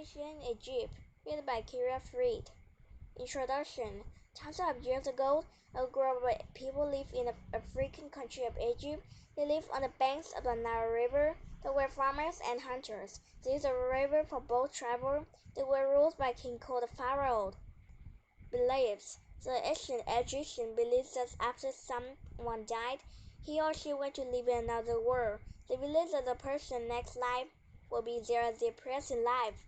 Ancient Egypt, written by Kira Fried. Introduction. Thousands of years ago, a group of people lived in the African country of Egypt. They lived on the banks of the Nile River. They were farmers and hunters. They used the river for boat travel. They were ruled by a king called the Pharaoh. Beliefs. The ancient Egyptian believes that after someone died, he or she went to live in another world. They believe that the person's next life will be there as their present life.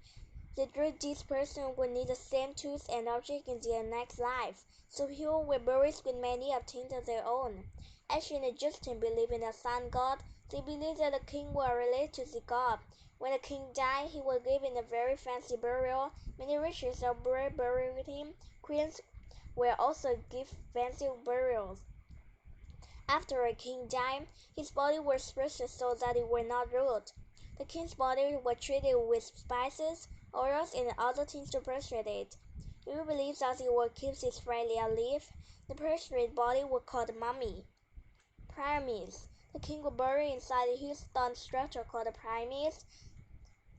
They dread this person will need the same tools and objects in their next life, so people were buried with many of things of their own. Ancient Egyptians believed in the sun god. They believed that the king was related to the god. When the king died, he was given a very fancy burial. Many riches were buried with him. Queens were also given fancy burials. After a king died, his body was preserved so that it would not rot. The king's body was treated with spices, oils, and other things to preserve it. People believe that it will keep its friendly alive. The preserved body was called mummy. Pyramids. The king was buried inside a huge stone structure called the pyramids.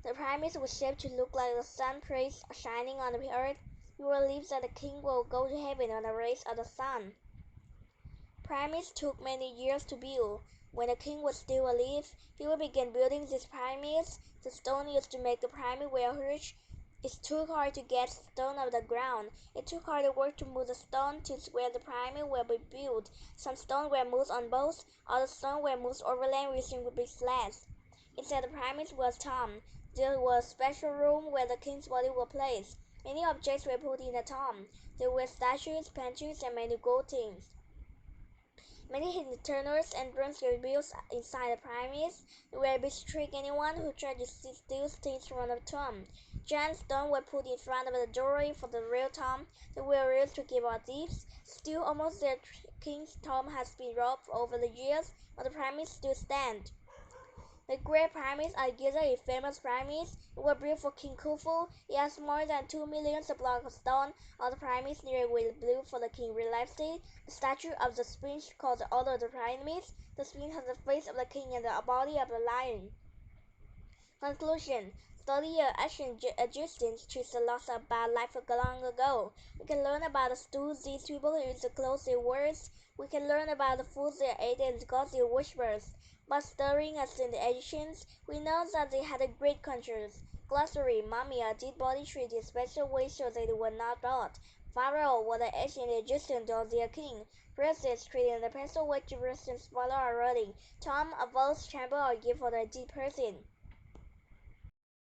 The pyramids were shaped to look like the sun rays shining on the earth. People believe that the king will go to heaven on the rays of the sun. Pyramids took many years to build. When the king was still alive, people began building these pyramids. The stone used to make the pyramid were huge. It took hard to get stone out of the ground. It took hard work to move the stone to where the pyramid will be built. Some stones were moved on boats, other stones were moved overland using big sleds. Inside the pyramids was tomb. There was a special room where the king's body was placed. Many objects were put in the tomb. There were statues, paintings, and many gold things. Many hidden tunnels and rooms were built inside the pyramids. They were to trick anyone who tried to steal things from the tomb. Giant stones were put in front of the doorway for the real tomb. They were used to keep out thieves. Still, almost the king's tomb has been robbed over the years, but the pyramids still stand. The Great Pyramids are Giza a famous pyramids. It was built for King Khufu. It has more than 2 million blocks of stone. All the pyramids near it were built for the king real life state. The statue of the Sphinx called the Order of the Pyramids. The Sphinx has the face of the king and the body of the lion. Conclusion. Study ancient Egyptians treats the loss of bad life long ago. We can learn about the stools these people used to close their words. We can learn about the foods they ate and the gods they worshipped. By studying ancient Egyptians, we know that they had a great conscience. Glossary, mummy, a dead body treated special way so that it would not rot. Pharaoh was the ancient Egyptian of their king. Princess treated in the special way to prevent spoiler or rotting. Tomb, a vault's chamber or gift for the dead person.